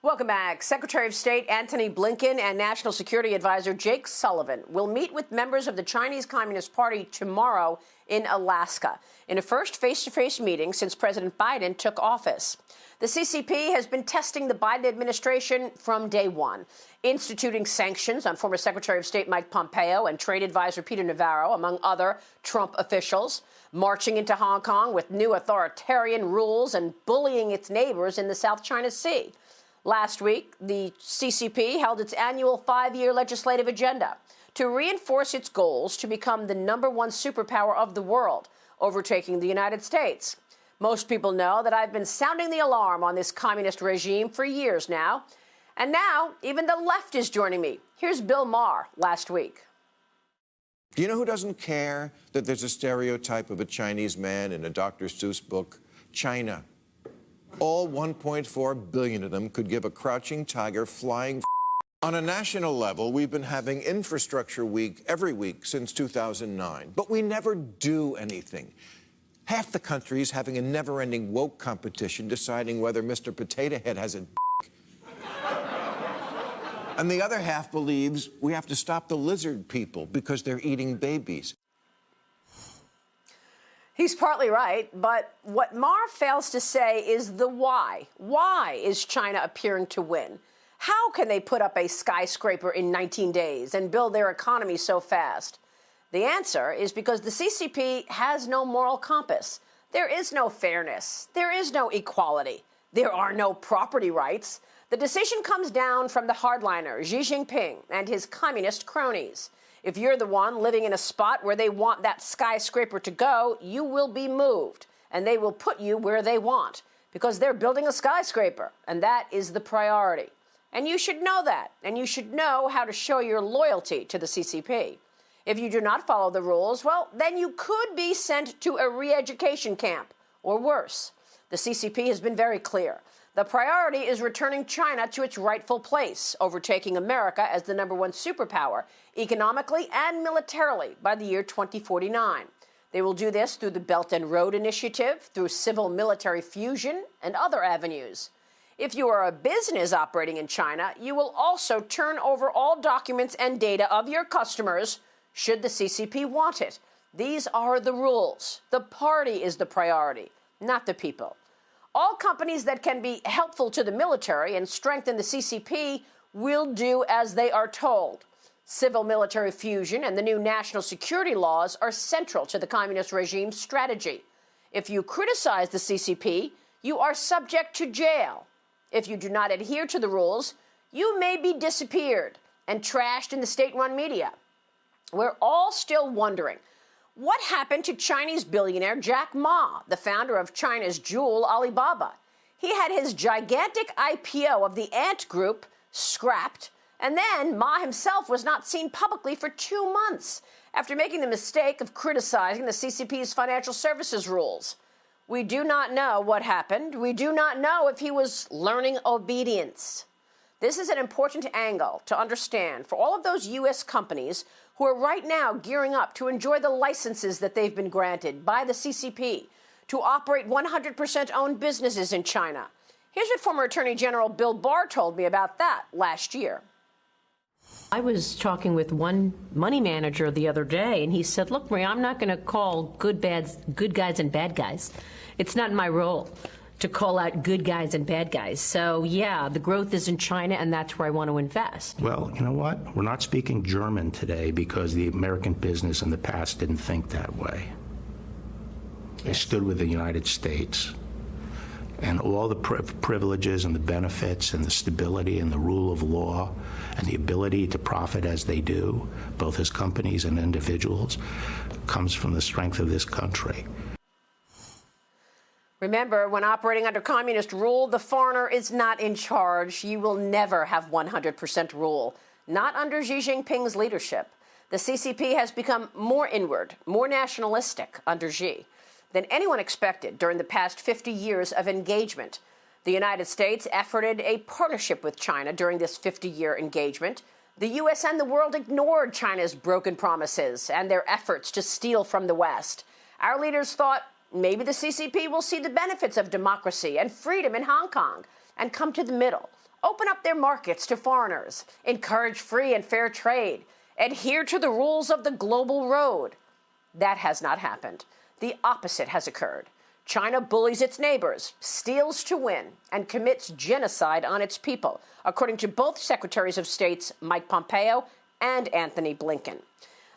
Welcome back. Secretary of State Antony Blinken and National Security Advisor Jake Sullivan will meet with members of the Chinese Communist Party tomorrow in Alaska, in a first face-to-face meeting since President Biden took office. The CCP has been testing the Biden administration from day one, instituting sanctions on former Secretary of State Mike Pompeo and trade advisor Peter Navarro, among other Trump officials, marching into Hong Kong with new authoritarian rules and bullying its neighbors in the South China Sea. Last week, the CCP held its annual 5-year legislative agenda to reinforce its goals to become the #1 superpower of the world, overtaking the United States. Most people know that I've been sounding the alarm on this communist regime for years now. And now, even the left is joining me. Here's Bill Maher last week. Do you know who doesn't care that there's a stereotype of a Chinese man in a Dr. Seuss book? China. All 1.4 billion of them could give a crouching tiger flying. On a national level, we've been having Infrastructure Week every week since 2009, but we never do anything. Half the country is having a never-ending woke competition deciding whether Mr. Potato Head has a and the other half believes we have to stop the lizard people because they're eating babies. He's partly right, but what Maher fails to say is the why. Why is China appearing to win? How can they put up a skyscraper in 19 days and build their economy so fast? The answer is because the CCP has no moral compass. There is no fairness. There is no equality. There are no property rights. The decision comes down from the hardliner, Xi Jinping, and his communist cronies. If you're the one living in a spot where they want that skyscraper to go, you will be moved, and they will put you where they want, because they're building a skyscraper, and that is the priority. And you should know that, and you should know how to show your loyalty to the CCP. If you do not follow the rules, well, then you could be sent to a re-education camp, or worse. The CCP has been very clear. The priority is returning China to its rightful place, overtaking America as the #1 superpower, economically and militarily, by the year 2049. They will do this through the Belt and Road Initiative, through civil-military fusion, and other avenues. If you are a business operating in China, you will also turn over all documents and data of your customers, should the CCP want it. These are the rules. The party is the priority, not the people. All companies that can be helpful to the military and strengthen the CCP will do as they are told. Civil-military fusion and the new national security laws are central to the communist regime's strategy. If you criticize the CCP, you are subject to jail. If you do not adhere to the rules, you may be disappeared and trashed in the state-run media. We're all still wondering, what happened to Chinese billionaire Jack Ma, the founder of China's jewel Alibaba? He had his gigantic IPO of the Ant Group scrapped, and then Ma himself was not seen publicly for 2 months after making the mistake of criticizing the CCP's financial services rules. We do not know what happened. We do not know if he was learning obedience. This is an important angle to understand for all of those U.S. companies who are right now gearing up to enjoy the licenses that they've been granted by the CCP to operate 100% owned businesses in China. Here's what former Attorney General Bill Barr told me about that last year. I was talking with one money manager the other day, and he said, look, Maria, I'm not going to call good guys and bad guys. It's not my role to call out good guys and bad guys. So, yeah, the growth is in China, and that's where I want to invest. Well, you know what? We're not speaking German today because the American business in the past didn't think that way. They stood with the United States. And all the privileges and the benefits and the stability and the rule of law and the ability to profit as they do, both as companies and individuals, comes from the strength of this country. Remember, when operating under communist rule, the foreigner is not in charge. You will never have 100% rule, not under Xi Jinping's leadership. The CCP has become more inward, more nationalistic under Xi than anyone expected during the past 50 years of engagement. The United States efforted a partnership with China during this 50-year engagement. The U.S. and the world ignored China's broken promises and their efforts to steal from the West. Our leaders thought maybe the CCP will see the benefits of democracy and freedom in Hong Kong and come to the middle, open up their markets to foreigners, encourage free and fair trade, adhere to the rules of the global road. That has not happened. The opposite has occurred. China bullies its neighbors, steals to win, and commits genocide on its people, according to both Secretaries of States Mike Pompeo and Anthony Blinken.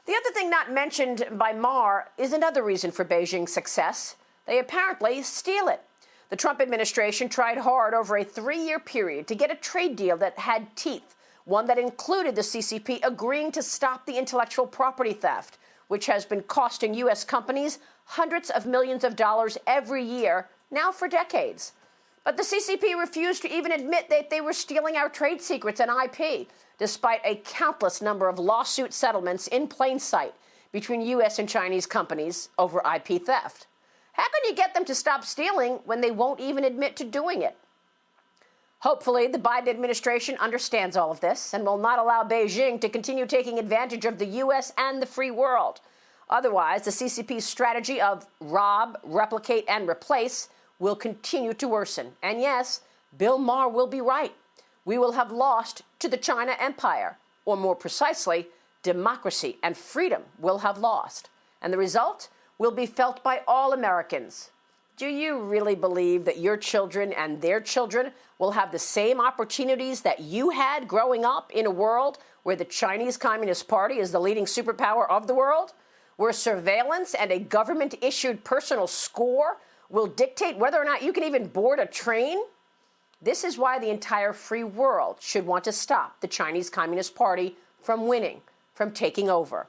The other thing not mentioned by Maher is another reason for Beijing's success. They apparently steal it. The Trump administration tried hard over a 3-year period to get a trade deal that had teeth, one that included the CCP agreeing to stop the intellectual property theft, which has been costing U.S. companies hundreds of millions of dollars every year, now for decades. But the CCP refused to even admit that they were stealing our trade secrets and IP, despite a countless number of lawsuit settlements in plain sight between U.S. and Chinese companies over IP theft. How can you get them to stop stealing when they won't even admit to doing it? Hopefully, the Biden administration understands all of this and will not allow Beijing to continue taking advantage of the U.S. and the free world. Otherwise, the CCP's strategy of rob, replicate, and replace will continue to worsen. And yes, Bill Maher will be right. We will have lost to the China empire, or more precisely, democracy and freedom will have lost. And the result will be felt by all Americans. Do you really believe that your children and their children will have the same opportunities that you had growing up in a world where the Chinese Communist Party is the leading superpower of the world? Where surveillance and a government-issued personal score will dictate whether or not you can even board a train? This is why the entire free world should want to stop the Chinese Communist Party from winning, from taking over.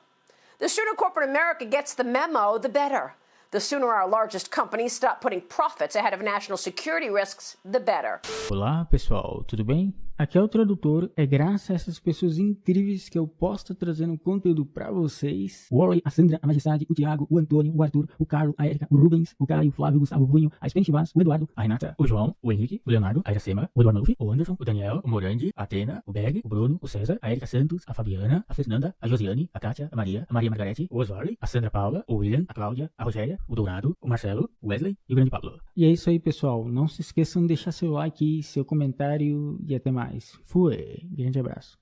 The sooner corporate America gets the memo, the better. The sooner our largest companies stop putting profits ahead of national security risks, the better. Olá pessoal, tudo bem? Aqui é o tradutor. É graças a essas pessoas incríveis que eu posso estar trazendo conteúdo pra vocês. O Warley, a Sandra, a Majestade, o Thiago, o Antônio, o Arthur, o Carlos, a Erika, o Rubens, o Caio, o Flávio, o Gustavo, o Bunho, a Spanish Vaz, o Eduardo, a Renata, o João, o Henrique, o Leonardo, a Iracema, o Eduardo Maluf, o Anderson, o Daniel, o Morandi, a Atena, o Berg, o Bruno, o César, a Erika Santos, a Fabiana, a Fernanda, a Josiane, a Kátia, a Maria Margarete, o Osvaldo, a Sandra Paula, o William, a Cláudia, a Rogéria, o Dourado, o Marcelo, o Wesley e o grande Pablo. E é isso aí pessoal, não se esqueçam de deixar seu like, seu comentário e até mais. Fui! Grande abraço.